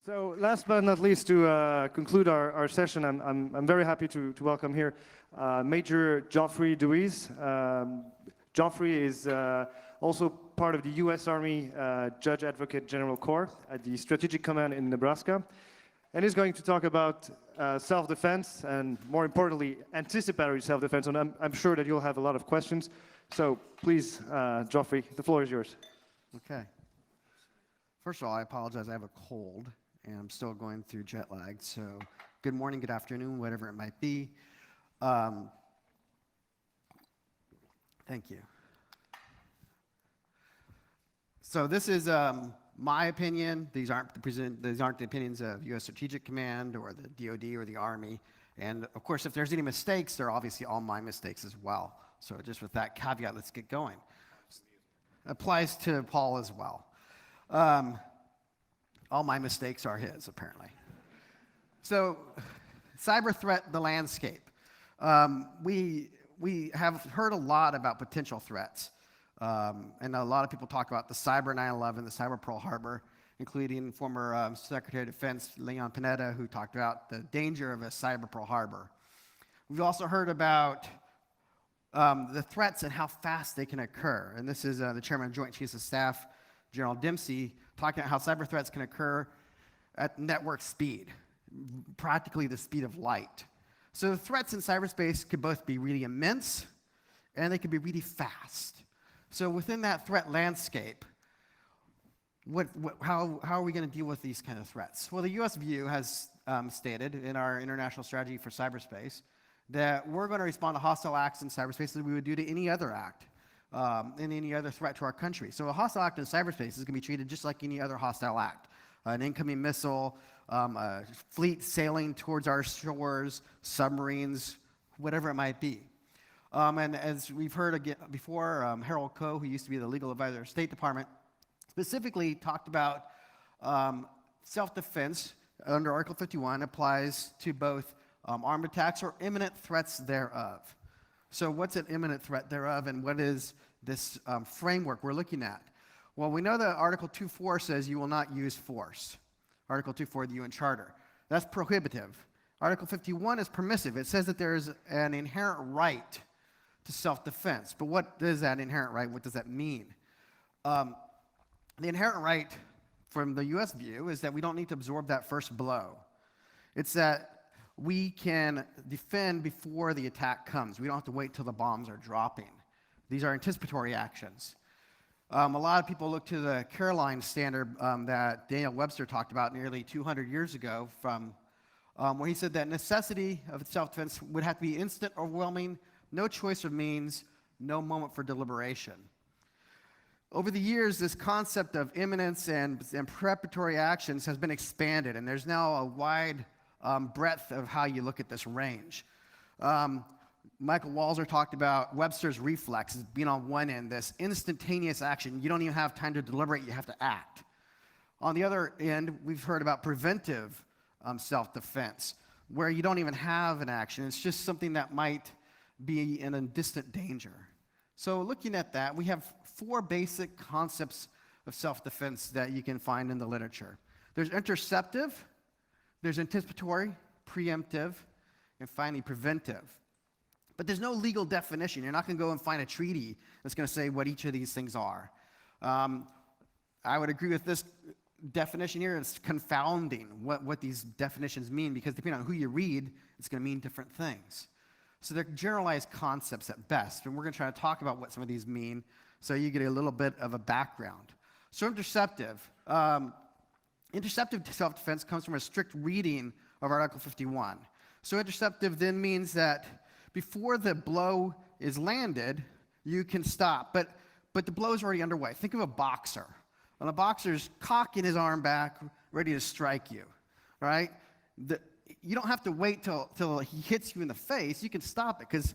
So last but not least, to conclude our session, I'm very happy to welcome here Major Geoffrey Dewey's. Geoffrey is also part of the U.S. Army Judge Advocate General Corps at the Strategic Command in Nebraska, and he's going to talk about self-defense and, more importantly, anticipatory self-defense. And I'm sure that you'll have a lot of questions. So please, Geoffrey, the floor is yours. Okay. First of all, I apologize. I have a cold, and I'm still going through jet lag. So good morning, good afternoon, whatever it might be. Thank you. So this is my opinion. These aren't the opinions of U.S. Strategic Command or the DoD or the Army. And of course, if there's any mistakes, they're obviously all my mistakes as well. So just with that caveat, let's get going. Applies to Paul as well. All my mistakes are his, apparently. So, cyber threat, the landscape. We have heard a lot about potential threats. And a lot of people talk about the cyber 9/11, the cyber Pearl Harbor, including former Secretary of Defense Leon Panetta, who talked about the danger of a cyber Pearl Harbor. We've also heard about the threats and how fast they can occur. And this is the Chairman of Joint Chiefs of Staff, General Dempsey, talking about how cyber threats can occur at network speed, practically the speed of light. So the threats in cyberspace could both be really immense and they could be really fast. So within that threat landscape, how are we going to deal with these kind of threats? Well, the U.S. view has stated in our international strategy for cyberspace that we're going to respond to hostile acts in cyberspace as we would do to any other act. And any other threat to our country. So a hostile act in cyberspace is going to be treated just like any other hostile act. An incoming missile, a fleet sailing towards our shores, submarines, whatever it might be. And as we've heard again before, Harold Koh, who used to be the legal advisor of the State Department, specifically talked about self-defense under Article 51 applies to both armed attacks or imminent threats thereof. So what's an imminent threat thereof, and what is this framework we're looking at? Well, we know that Article 2.4 says you will not use force. Article 2.4 of the UN Charter. That's prohibitive. Article 51 is permissive. It says that there is an inherent right to self-defense. But what is that inherent right? What does that mean? The inherent right from the U.S. view is that we don't need to absorb that first blow. It's that we can defend before the attack comes. We don't have to wait till the bombs are dropping. These are anticipatory actions. A lot of people look to the Caroline standard that Daniel Webster talked about nearly 200 years ago from where he said that necessity of self-defense would have to be instant, overwhelming, no choice of means, no moment for deliberation. Over the years, this concept of imminence and preparatory actions has been expanded, and there's now a wide breadth of how you look at this range. Michael Walzer talked about Webster's reflex as being on one end, this instantaneous action. You don't even have time to deliberate, you have to act. On the other end, we've heard about preventive self-defense, where you don't even have an action. It's just something that might be in a distant danger. So looking at that, we have four basic concepts of self-defense that you can find in the literature. There's interceptive, there's anticipatory, preemptive, and finally preventive. But there's no legal definition. You're not going to go and find a treaty that's going to say what each of these things are. I would agree with this definition here. It's confounding what these definitions mean, because depending on who you read, it's going to mean different things. So they're generalized concepts at best, and we're going to try to talk about what some of these mean so you get a little bit of a background. So interceptive. Interceptive self-defense comes from a strict reading of Article 51. So interceptive then means that before the blow is landed, you can stop, but the blow is already underway. Think of a boxer. And a boxer's cocking his arm back, ready to strike you, right? You don't have to wait till he hits you in the face. You can stop it because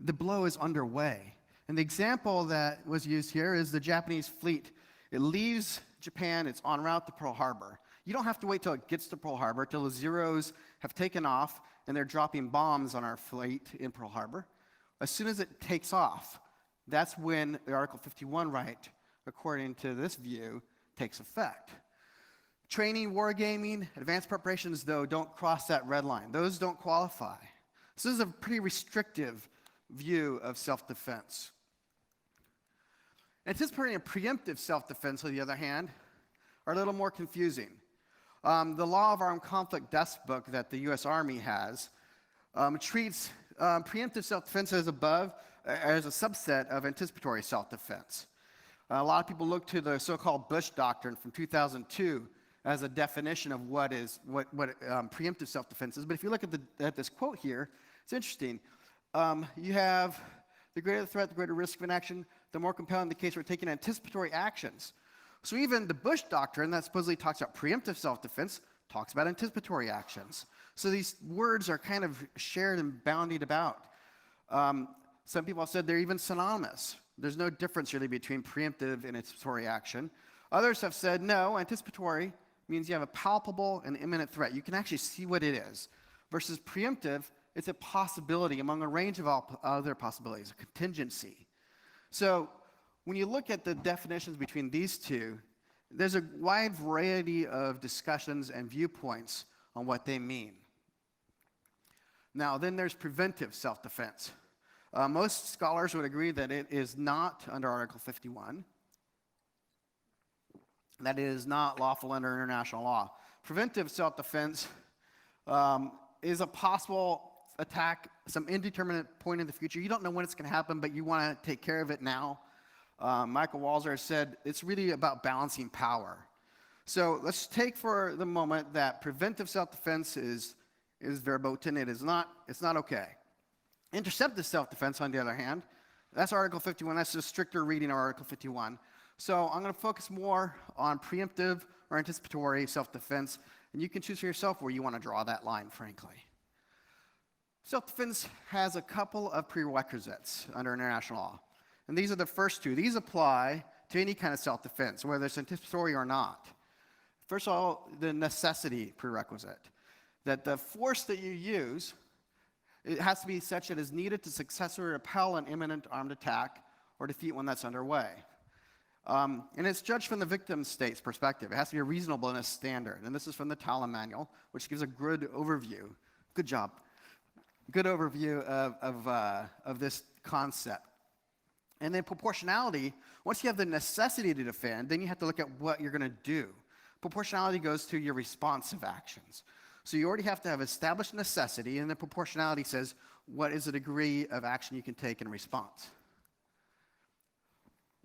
the blow is underway. And the example that was used here is the Japanese fleet. It leaves Japan, it's en route to Pearl Harbor. You don't have to wait till it gets to Pearl Harbor, till the Zeros have taken off and they're dropping bombs on our fleet in Pearl Harbor. As soon as it takes off, that's when the Article 51 right, according to this view, takes effect. Training, wargaming, advanced preparations, though, don't cross that red line. Those don't qualify. So this is a pretty restrictive view of self-defense. Anticipatory and preemptive self-defense, on the other hand, are a little more confusing. The Law of Armed Conflict desk book that the U.S. Army has treats preemptive self-defense as a subset of anticipatory self-defense. A lot of people look to the so-called Bush Doctrine from 2002 as a definition of what preemptive self-defense is. But if you look at this quote here, it's interesting. You have the greater the threat, the greater risk of inaction, the more compelling the case for taking anticipatory actions. So even the Bush Doctrine that supposedly talks about preemptive self-defense talks about anticipatory actions. So these words are kind of shared and boundied about. Some people have said they're even synonymous. There's no difference really between preemptive and anticipatory action. Others have said, no, anticipatory means you have a palpable and imminent threat. You can actually see what it is. Versus preemptive, it's a possibility among a range of other possibilities, a contingency. So when you look at the definitions between these two, there's a wide variety of discussions and viewpoints on what they mean. Now, then there's preventive self-defense. Most scholars would agree that it is not under Article 51, that it is not lawful under international law. Preventive self-defense is a possible attack, some indeterminate point in the future. You don't know when it's going to happen, but you want to take care of it now. Michael Walzer said it's really about balancing power. So let's take for the moment that preventive self-defense is verboten. It's not okay. Interceptive self-defense, on the other hand, that's Article 51. That's a stricter reading of Article 51. So I'm going to focus more on preemptive or anticipatory self-defense, and you can choose for yourself where you want to draw that line, frankly. Self-defense has a couple of prerequisites under international law, and these are the first two. These apply to any kind of self-defense, whether it's anticipatory or not. First of all, the necessity prerequisite, that the force that you use, it has to be such that it is needed to successfully repel an imminent armed attack or defeat one that's underway. And it's judged from the victim state's perspective. It has to be a reasonableness standard. And this is from the Tallinn Manual, which gives a good overview. Good job. Good overview of this concept. And then proportionality, once you have the necessity to defend, then you have to look at what you're going to do. Proportionality goes to your responsive actions. So you already have to have established necessity, and then proportionality says what is the degree of action you can take in response.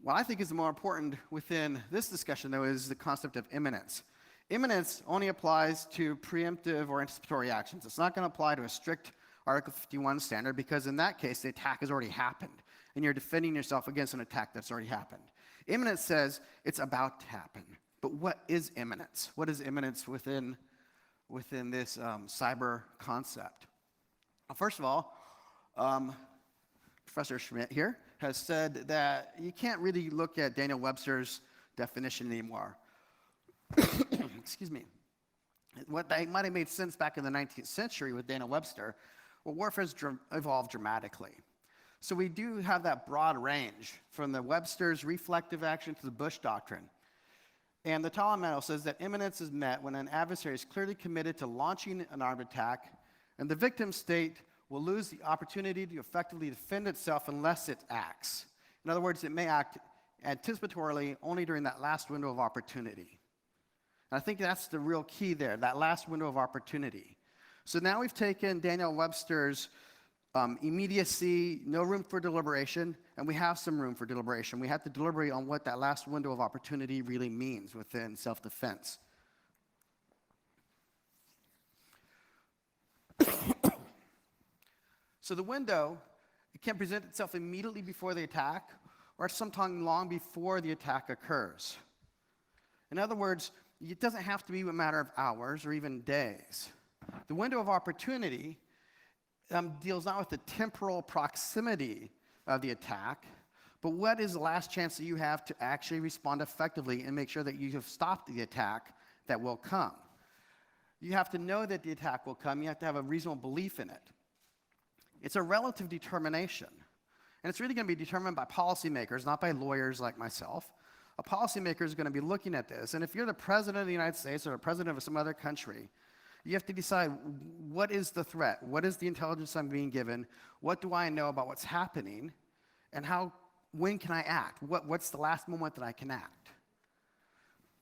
What I think is the more important within this discussion, though, is the concept of imminence. Imminence only applies to preemptive or anticipatory actions. It's not going to apply to a strict Article 51 standard, because in that case, the attack has already happened, and you're defending yourself against an attack that's already happened. Imminence says it's about to happen. But what is imminence? What is imminence within this cyber concept? Well, first of all, Professor Schmidt here has said that you can't really look at Daniel Webster's definition anymore. Excuse me. What that might have made sense back in the 19th century with Daniel Webster, well, warfare has evolved dramatically. So we do have that broad range from the Webster's reflective action to the Bush Doctrine. And the Tallinn Manual says that imminence is met when an adversary is clearly committed to launching an armed attack, and the victim state will lose the opportunity to effectively defend itself unless it acts. In other words, it may act anticipatorily only during that last window of opportunity. And I think that's the real key there, that last window of opportunity. So now we've taken Daniel Webster's immediacy, no room for deliberation, and we have some room for deliberation. We have to deliberate on what that last window of opportunity really means within self-defense. So the window, it can present itself immediately before the attack, or sometime long before the attack occurs. In other words, it doesn't have to be a matter of hours or even days. The window of opportunity deals not with the temporal proximity of the attack, but what is the last chance that you have to actually respond effectively and make sure that you have stopped the attack that will come. You have to know that the attack will come. You have to have a reasonable belief in it. It's a relative determination, and it's really going to be determined by policymakers, not by lawyers like myself. a policymaker is going to be looking at this. And if you're the president of the United States or the president of some other country, you have to decide, what is the threat? What is the intelligence I'm being given? What do I know about what's happening? And when can I act? What's the last moment that I can act?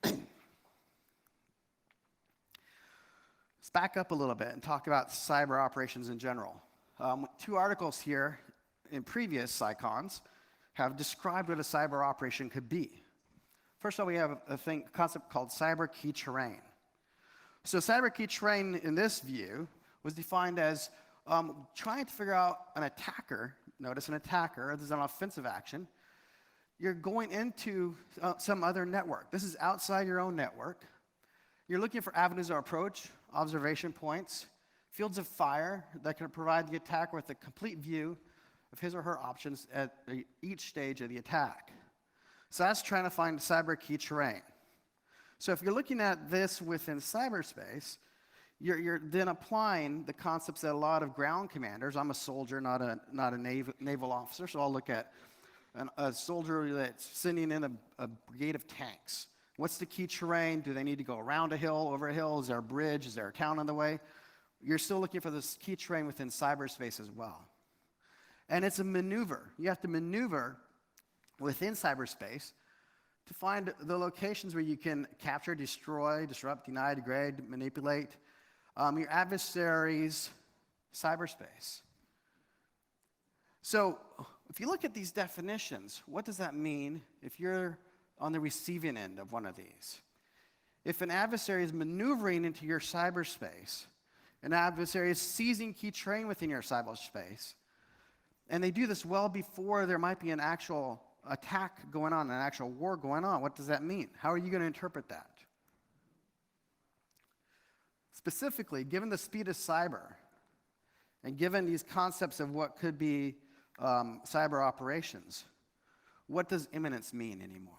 Let's back up a little bit and talk about cyber operations in general. 2 articles here in previous CyCons have described what a cyber operation could be. First of all, we have a concept called cyber key terrain. So cyber key terrain in this view was defined as trying to figure out an attacker. Notice an attacker, this is an offensive action. You're going into some other network. This is outside your own network. You're looking for avenues of approach, observation points, fields of fire that can provide the attacker with a complete view of his or her options at each stage of the attack. So that's trying to find cyber key terrain. So if you're looking at this within cyberspace, you're then applying the concepts that a lot of ground commanders, I'm a soldier, not a naval officer, so I'll look at a soldier that's sending in a brigade of tanks. What's the key terrain? Do they need to go around a hill, over a hill? Is there a bridge? Is there a town on the way? You're still looking for this key terrain within cyberspace as well. And it's a maneuver. You have to maneuver within cyberspace to find the locations where you can capture, destroy, disrupt, deny, degrade, manipulate your adversary's cyberspace. So if you look at these definitions, what does that mean if you're on the receiving end of one of these? If an adversary is maneuvering into your cyberspace, an adversary is seizing key terrain within your cyberspace, and they do this well before there might be an actual attack going on, an actual war going on, what does that mean? How are you going to interpret that? Specifically, given the speed of cyber, and given these concepts of what could be cyber operations, what does imminence mean anymore?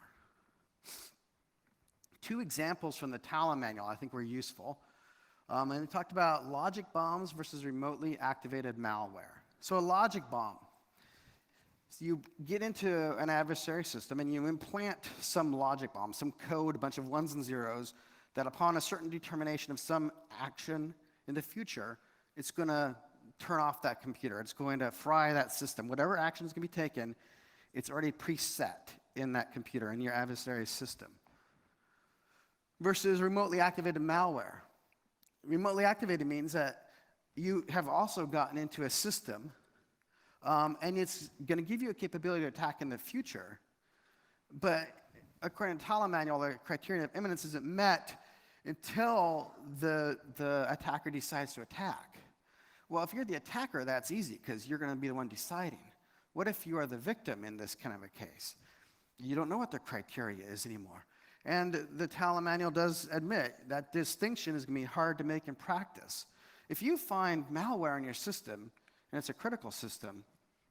2 examples from the Talon manual I think were useful. And they talked about logic bombs versus remotely activated malware. So a logic bomb. So you get into an adversary system and you implant some logic bomb, some code, a bunch of ones and zeros, that upon a certain determination of some action in the future, it's going to turn off that computer. It's going to fry that system. Whatever action is going to be taken, it's already preset in that computer, in your adversary's system. Versus remotely activated malware. Remotely activated means that you have also gotten into a system, and it's going to give you a capability to attack in the future. But according to the Talon manual, the criterion of imminence isn't met until the attacker decides to attack. Well, if you're the attacker, that's easy, because you're going to be the one deciding. What if you are the victim in this kind of a case? You don't know what the criteria is anymore. And the Talon manual does admit that distinction is going to be hard to make in practice. If you find malware in your system, and it's a critical system,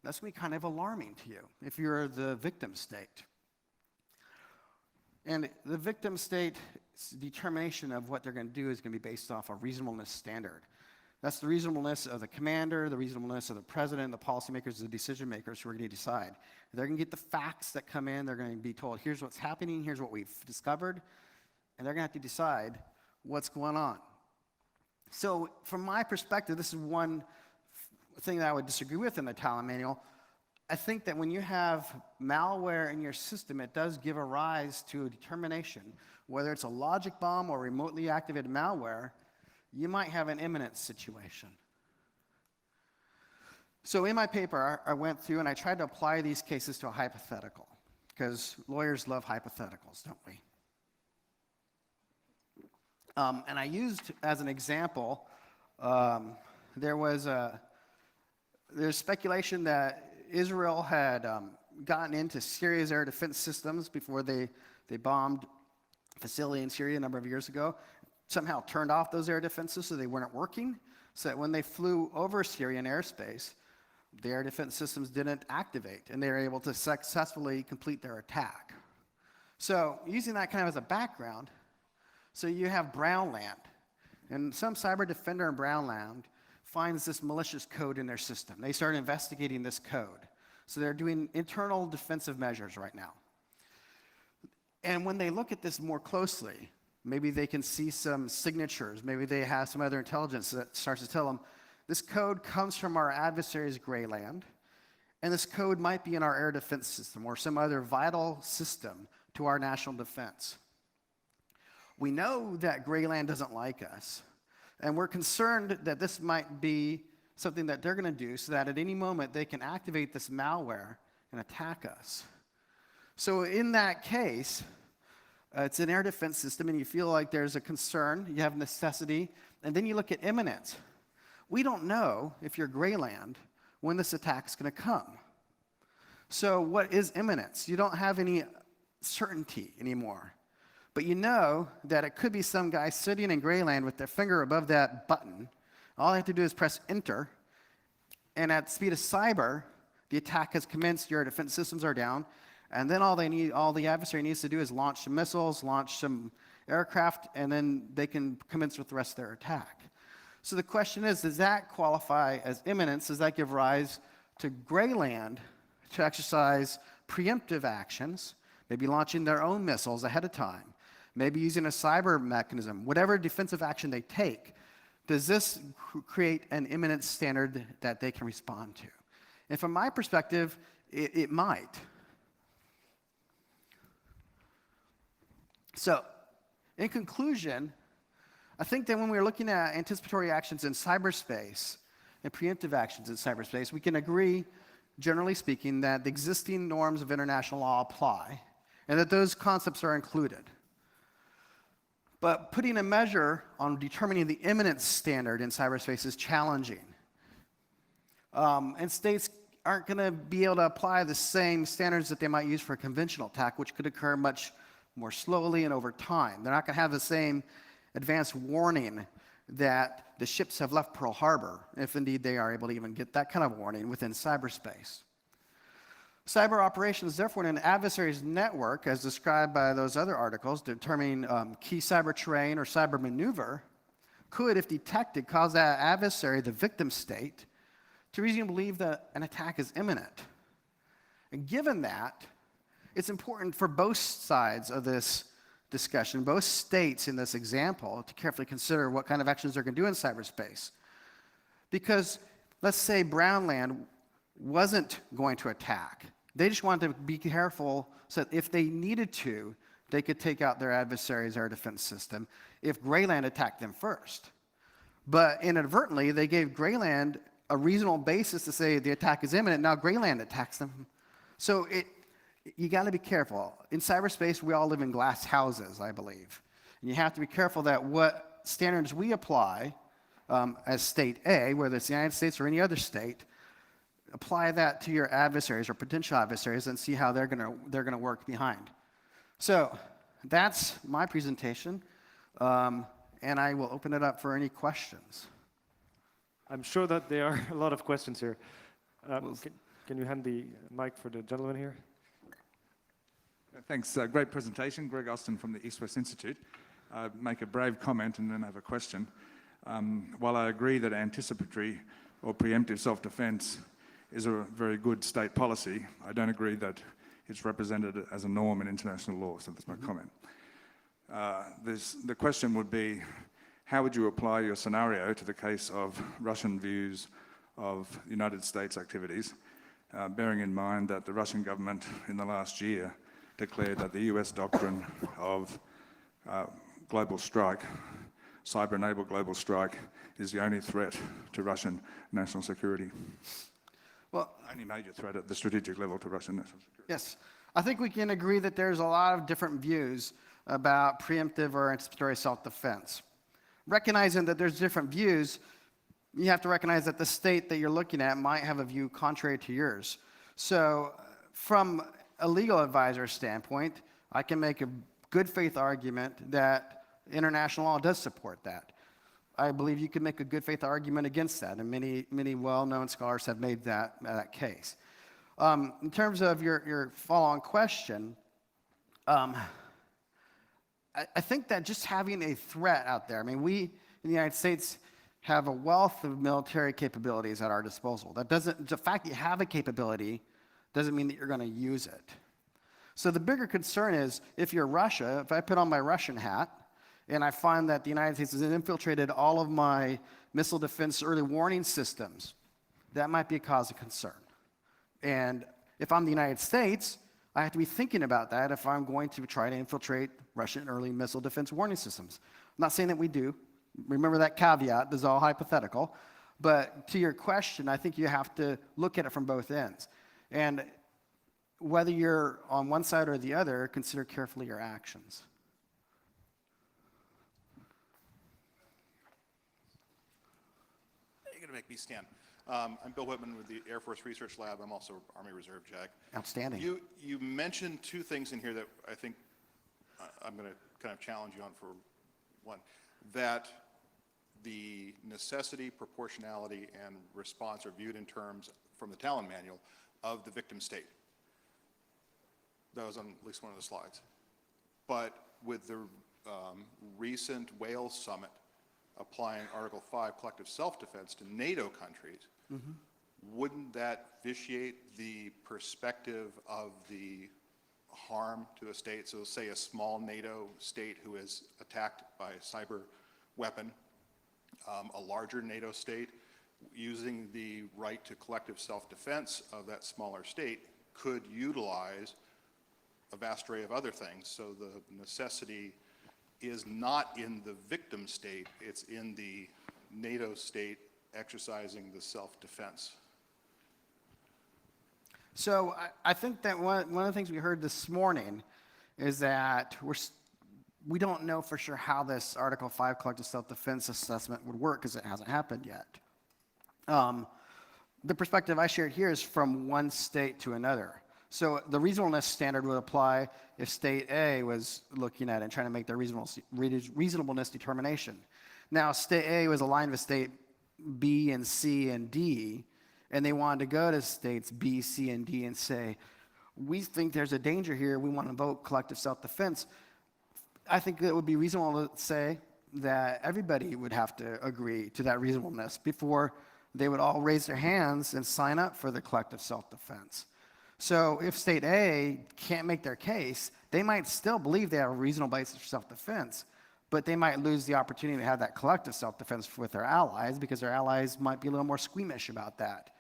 that's going to be kind of alarming to you if you're the victim state. And the victim state's determination of what they're going to do is going to be based off a reasonableness standard. That's the reasonableness of the commander, the reasonableness of the president, the policymakers, the decision makers who are going to decide. They're going to get the facts that come in. They're going to be told, here's what's happening, here's what we've discovered, and they're going to have to decide what's going on. So from my perspective, this is one thing that I would disagree with in the Talon manual. I think that when you have malware in your system, it does give a rise to a determination, whether it's a logic bomb or remotely activated malware, you might have an imminence situation. So in my paper, I went through and I tried to apply these cases to a hypothetical, because lawyers love hypotheticals, don't we? And I used as an example, there's speculation that Israel had gotten into Syria's air defense systems before they bombed a facility in Syria a number of years ago. Somehow turned off those air defenses so they weren't working, so that when they flew over Syrian airspace, the air defense systems didn't activate, and they were able to successfully complete their attack. So using that kind of as a background, so you have Brownland, and some cyber defender in Brownland finds this malicious code in their system. They start investigating this code. So they're doing internal defensive measures right now. And when they look at this more closely, maybe they can see some signatures, maybe they have some other intelligence that starts to tell them, this code comes from our adversary's gray land, and this code might be in our air defense system or some other vital system to our national defense. We know that gray land doesn't like us, and we're concerned that this might be something that they're going to do so that at any moment they can activate this malware and attack us. So in that case, it's an air defense system, and you feel like there's a concern, you have necessity, and then you look at imminence. We don't know, if you're gray land, when this attack is going to come. So what is imminence? You don't have any certainty anymore. But you know that it could be some guy sitting in gray land with their finger above that button. All they have to do is press enter, and at the speed of cyber, the attack has commenced, your defense systems are down, and then all the adversary needs to do is launch some missiles, launch some aircraft, and then they can commence with the rest of their attack. So the question is, does that qualify as imminence? Does that give rise to gray land to exercise preemptive actions, maybe launching their own missiles ahead of time, maybe using a cyber mechanism, whatever defensive action they take? Does this create an imminence standard that they can respond to? And from my perspective, it might. So, in conclusion, I think that when we're looking at anticipatory actions in cyberspace and preemptive actions in cyberspace, we can agree, generally speaking, that the existing norms of international law apply and that those concepts are included. But putting a measure on determining the imminence standard in cyberspace is challenging. And states aren't going to be able to apply the same standards that they might use for a conventional attack, which could occur much more slowly and over time. They're not going to have the same advanced warning that the ships have left Pearl Harbor, if indeed they are able to even get that kind of warning within cyberspace. Cyber operations, therefore, in an adversary's network, as described by those other articles, determining key cyber terrain or cyber maneuver, could, if detected, cause that adversary, the victim state, to reasonably believe that an attack is imminent. And given that, it's important for both sides of this discussion, both states in this example, to carefully consider what kind of actions they're going to do in cyberspace. Because let's say brown land wasn't going to attack. They just wanted to be careful so that if they needed to, they could take out their adversary's air defense system if gray land attacked them first. But inadvertently, they gave gray land a reasonable basis to say the attack is imminent. Now gray land attacks them. So you got to be careful. In cyberspace, we all live in glass houses, I believe. And you have to be careful that what standards we apply as state A, whether it's the United States or any other state, apply that to your adversaries or potential adversaries and see how they're going to work behind. So that's my presentation, and I will open it up for any questions. I'm sure that there are a lot of questions here. Can you hand the mic for the gentleman here? Thanks. Great presentation. Greg Austin from the East West Institute. Make a brave comment and then have a question. While I agree that anticipatory or preemptive self-defense is a very good state policy, I don't agree that it's represented as a norm in international law, so that's my comment. The question would be, how would you apply your scenario to the case of Russian views of United States activities, bearing in mind that the Russian government in the last year declared that the US doctrine of global strike, cyber-enabled global strike, is the only threat to Russian national security? Well, only major threat at the strategic level to Russian national security. Yes. I think we can agree that there's a lot of different views about preemptive or anticipatory self-defense. Recognizing that there's different views, you have to recognize that the state that you're looking at might have a view contrary to yours. So from a legal advisor's standpoint, I can make a good faith argument that international law does support that. I believe you can make a good faith argument against that, and many well-known scholars have made that case. In terms of your follow-on question, I think that just having a threat out there, I mean, we in the United States have a wealth of military capabilities at our disposal. The fact that you have a capability doesn't mean that you're going to use it. So the bigger concern is, if you're Russia, if I put on my Russian hat, and I find that the United States has infiltrated all of my missile defense early warning systems, that might be a cause of concern. And if I'm the United States, I have to be thinking about that if I'm going to try to infiltrate Russian early missile defense warning systems. I'm not saying that we do. Remember that caveat, this is all hypothetical. But to your question, I think you have to look at it from both ends. And whether you're on one side or the other, consider carefully your actions. You're going to make me stand. I'm Bill Whitman with the Air Force Research Lab. I'm also Army Reserve JAG. Outstanding. You mentioned two things in here that I think I'm going to kind of challenge you on. For one, that the necessity, proportionality, and response are viewed in terms, from the Talon Manual, of the victim state. That was on at least one of the slides. But with the recent Wales summit applying Article 5 collective self-defense to NATO countries, wouldn't that vitiate the perspective of the harm to a state? So say a small NATO state who is attacked by a cyber weapon, a larger NATO state using the right to collective self-defense of that smaller state could utilize a vast array of other things. So the necessity is not in the victim state, it's in the NATO state exercising the self-defense. So I think that one of the things we heard this morning is that we don't know for sure how this Article 5 collective self-defense assessment would work because it hasn't happened yet. The perspective I shared here is from one state to another. So the reasonableness standard would apply if state A was looking at it and trying to make their reasonableness determination. Now, state A was aligned with state B and C and D, and they wanted to go to states B, C, and D and say, we think there's a danger here, we want to vote collective self-defense. I think it would be reasonable to say that everybody would have to agree to that reasonableness before they would all raise their hands and sign up for the collective self-defense. So if state A can't make their case, they might still believe they have a reasonable basis for self-defense, but they might lose the opportunity to have that collective self-defense with their allies because their allies might be a little more squeamish about that.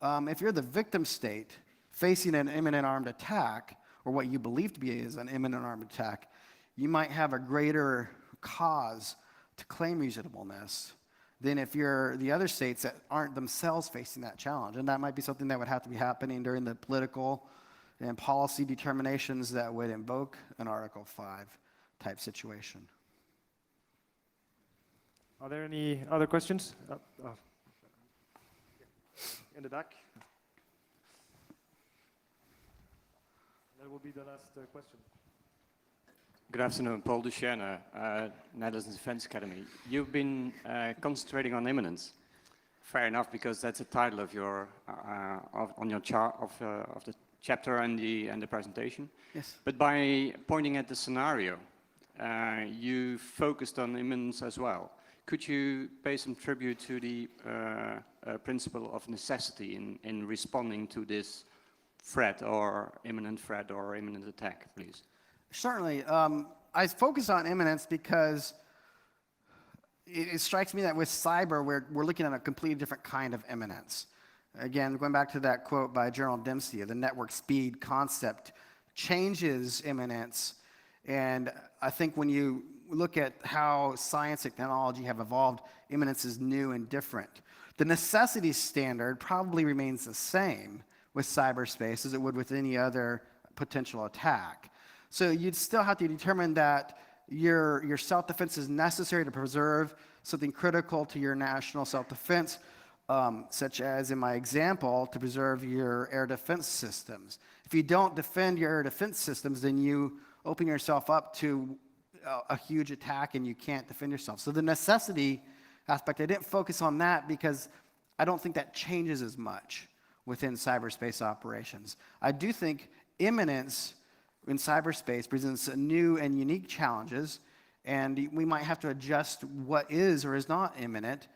If you're the victim state facing an imminent armed attack, or what you believe to be is an imminent armed attack, you might have a greater cause to claim reasonableness than if you're the other states that aren't themselves facing that challenge. And that might be something that would have to be happening during the political and policy determinations that would invoke an Article 5 type situation. Are there any other questions? In the back. That will be the last question. Good afternoon, Paul Duchesne, Netherlands Defense Academy. You've been concentrating on imminence. Fair enough, because that's the title of your on your chart of the chapter and the presentation. Yes. But by pointing at the scenario, you focused on imminence as well. Could you pay some tribute to the principle of necessity in responding to this threat or imminent attack, please? Certainly. I focus on imminence because it strikes me that with cyber, we're looking at a completely different kind of imminence. Again, going back to that quote by General Dempsey, the network speed concept changes imminence. And I think when you look at how science and technology have evolved, imminence is new and different. The necessity standard probably remains the same with cyberspace as it would with any other potential attack. So you'd still have to determine that your self-defense is necessary to preserve something critical to your national self-defense, such as in my example, to preserve your air defense systems. If you don't defend your air defense systems, then you open yourself up to a huge attack and you can't defend yourself. So the necessity aspect, I didn't focus on that because I don't think that changes as much within cyberspace operations. I do think imminence in cyberspace presents new and unique challenges, and we might have to adjust what is or is not imminent,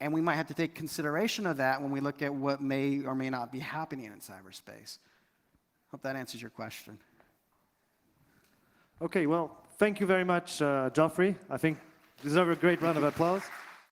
and we might have to take consideration of that when we look at what may or may not be happening in cyberspace. Hope that answers your question. Okay, well, thank you very much, Geoffrey. I think you deserve a great round of applause.